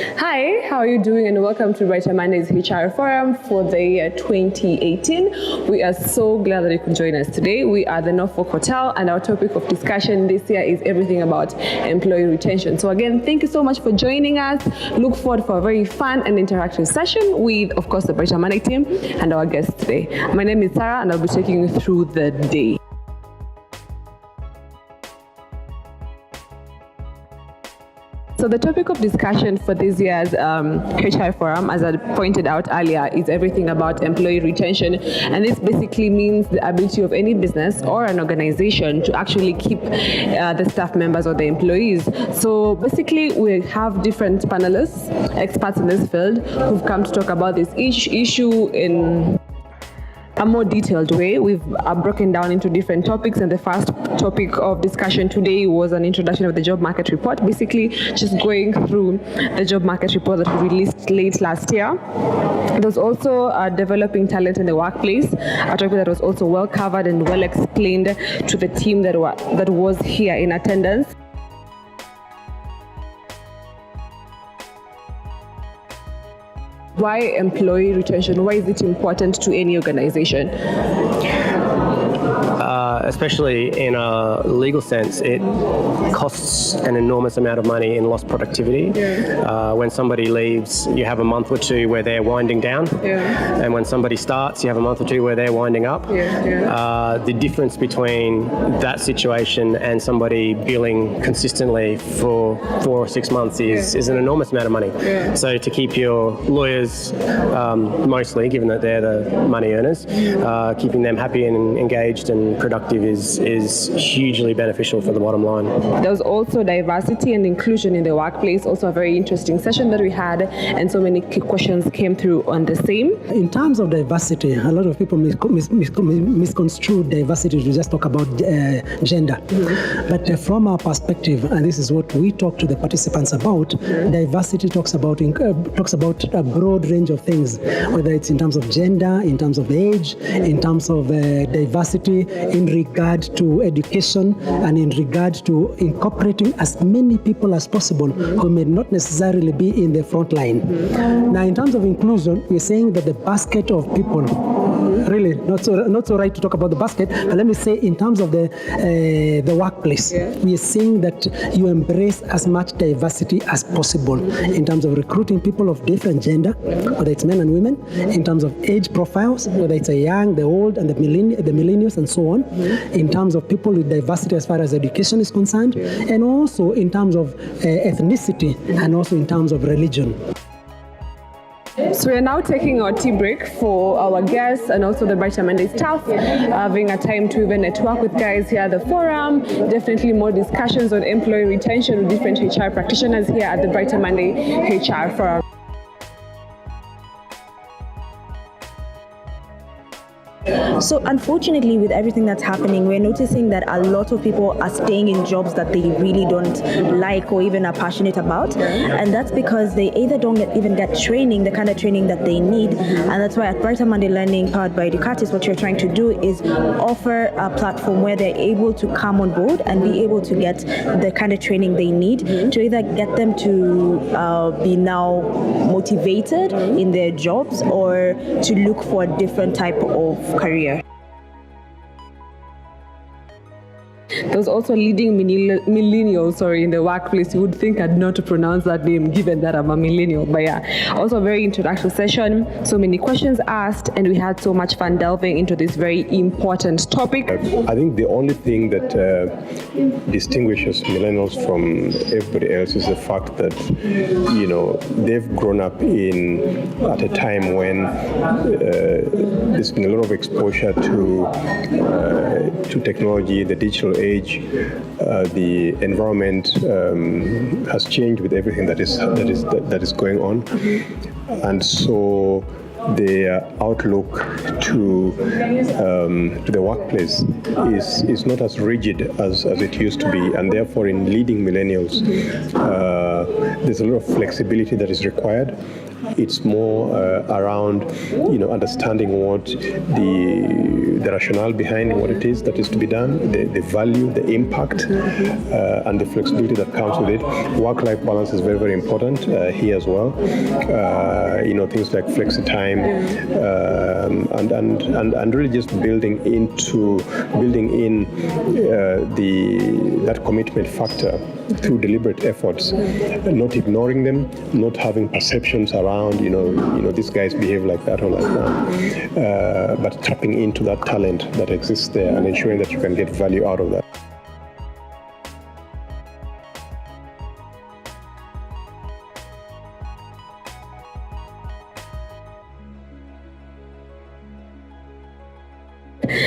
Hi, how are you doing? And welcome to Brighter Monday's HR Forum for the year 2018. We are so glad that you could join us today. We are the Norfolk Hotel, and our topic of discussion this year is everything about employee retention. So again, thank you so much for joining us. Look forward for a very fun and interactive session with, of course, the Brighter Monday team and our guests today. My name is Sarah, and I'll be taking you through the day. So the topic of discussion for this year's HR Forum, as I pointed out earlier, is everything about employee retention. And this basically means the ability of any business or an organization to actually keep the staff members or the employees. So basically, we have different panelists, experts in this field, who've come to talk about this issue in a more detailed way. We've broken down into different topics, and the first topic of discussion today was an introduction of the job market report, basically just going through the job market report that we released late last year. There's also developing talent in the workplace, a topic that was also well covered and well explained to the team that was here in attendance. Why employee retention? Why is it important to any organization? Especially in a legal sense, it costs an enormous amount of money in lost productivity. When somebody leaves, you have a month or two where they're winding down, and when somebody starts, you have a month or two where they're winding up. The difference between that situation and somebody billing consistently for 4 or 6 months is an enormous amount of money. So to keep your lawyers, mostly, given that they're the money earners, keeping them happy and engaged and productive is hugely beneficial for the bottom line. There was also diversity and inclusion in the workplace, also a very interesting session that we had, and so many questions came through on the same. In terms of diversity, a lot of people misconstrue diversity to just talk about gender. But from our perspective, and this is what we talk to the participants about, diversity talks about a broad range of things, whether it's in terms of gender, in terms of age, in terms of diversity in regard to education, and in regard to incorporating as many people as possible who may not necessarily be in the front line. Now, in terms of inclusion, we're saying that the basket of people, really not so right to talk about the basket, but let me say in terms of the workplace, we are saying that you embrace as much diversity as possible in terms of recruiting people of different gender, whether it's men and women, in terms of age profiles, whether it's a young, the old, and the millennials, and so on, in terms of people with diversity as far as education is concerned, and also in terms of ethnicity, and also in terms of religion. So we are now taking our tea break for our guests and also the Brighter Monday staff, having a time to even network with guys here at the forum. Definitely more discussions on employee retention with different HR practitioners here at the Brighter Monday HR Forum. So unfortunately, with everything that's happening, we're noticing that a lot of people are staying in jobs that they really don't like or even are passionate about. And that's because they either don't even get training, the kind of training that they need. And that's why at Brighter Monday Learning, powered by Ducatis, what you're trying to do is offer a platform where they're able to come on board and be able to get the kind of training they need to either get them to be now motivated in their jobs or to look for a different type of career. There's also leading millennials, in the workplace. You would think I'd know to pronounce that name given that I'm a millennial, but yeah. Also a very introductory session, so many questions asked, and we had so much fun delving into this very important topic. I think the only thing that distinguishes millennials from everybody else is the fact that, they've grown up at a time when there's been a lot of exposure to technology, the digital age. The environment has changed with everything that is going on, and so their outlook to the workplace is not as rigid as it used to be, and therefore in leading millennials there's a lot of flexibility that is required, It's more around, understanding what the rationale behind what it is that is to be done, the value, the impact, and the flexibility that comes with it. Work-life balance is very, very important here as well. Things like flexi time, and really just building in that commitment factor through deliberate efforts, not ignoring them, not having perceptions around, these guys behave like that or like that, but tapping into that talent that exists there and ensuring that you can get value out of that.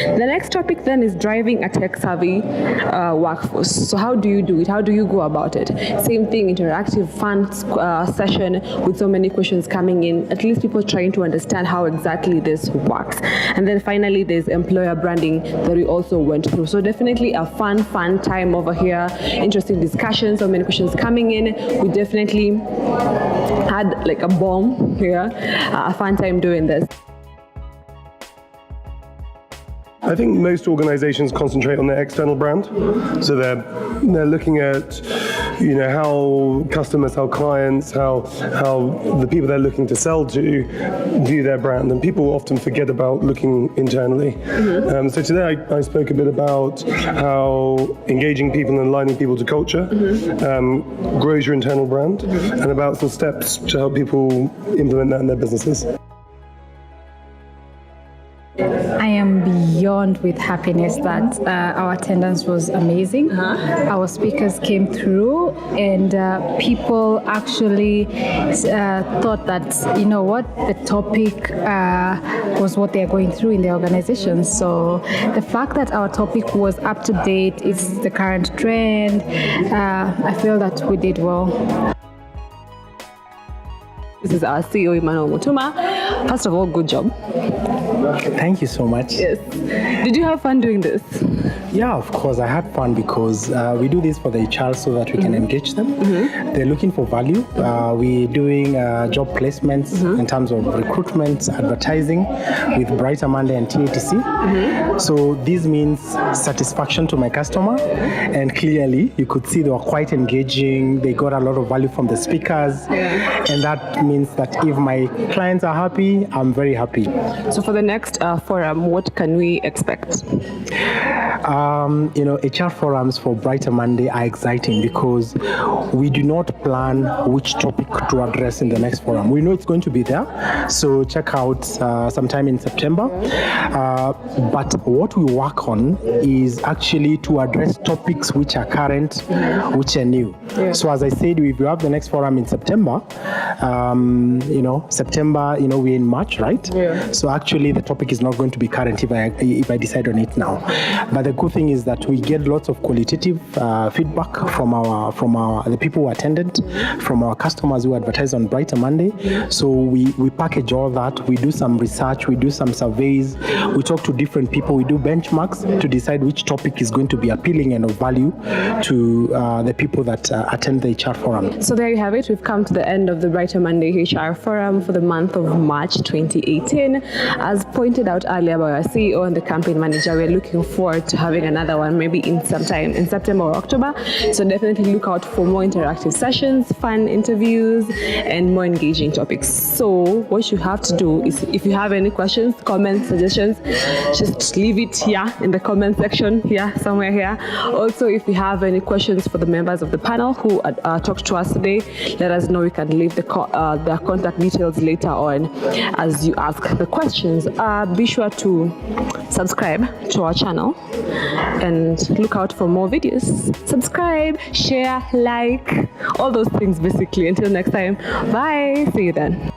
The next topic then is driving a tech-savvy workforce. So how do you do it? How do you go about it? Same thing, interactive, fun session with so many questions coming in, at least people trying to understand how exactly this works. And then finally, there's employer branding that we also went through. So definitely a fun time over here, interesting discussions, so many questions coming in. We definitely had like a bomb here, a fun time doing this. I think most organizations concentrate on their external brand. So they're looking at, how customers, how clients, how the people they're looking to sell to view their brand. And people often forget about looking internally. So today I spoke a bit about how engaging people and aligning people to culture grows your internal brand, and about some steps to help people implement that in their businesses. I am beyond with happiness that our attendance was amazing. Our speakers came through, and people actually thought that, the topic was what they're going through in their organizations. So the fact that our topic was up to date, is the current trend, I feel that we did well. This is our CEO, Emmanuel Mutuma. First of all, good job. Thank you so much. Yes. Did you have fun doing this? Yeah, of course. I had fun because we do this for the HR so that we can engage them. They're looking for value. We're doing job placements in terms of recruitment, advertising with BrighterMonday and TATC. So this means satisfaction to my customer. And clearly, you could see they were quite engaging. They got a lot of value from the speakers. And that means that if my clients are happy, I'm very happy. So for the next forum, what can we expect? HR forums for BrighterMonday are exciting because we do not plan which topic to address in the next forum. We know it's going to be there, so check out sometime in September. But what we work on is actually to address topics which are current, which are new. So as I said, if you have the next forum in September, September, we're in March, right? So actually the topic is not going to be current if I decide on it now. But the good thing is that we get lots of qualitative feedback from the people who attended, from our customers who advertise on BrighterMonday. So we package all that. We do some research. We do some surveys. We talk to different people. We do benchmarks to decide which topic is going to be appealing and of value to the people that attend the HR forum. So there you have it. We've come to the end of the BrighterMonday HR forum for the month of March 2018. As pointed out earlier by our CEO and the campaign manager, we're looking forward to having another one maybe in sometime in September or October. So definitely look out for more interactive sessions, fun interviews, and more engaging topics. So what you have to do is, if you have any questions, comments, suggestions, just leave it here in the comment section here, somewhere here. Also, if you have any questions for the members of the panel who talked to us today, let us know. We can leave their contact details later on as you ask the questions. Be sure to subscribe to our channel and look out for more videos. Subscribe, share, like, all those things basically. Until next time, bye. See you then.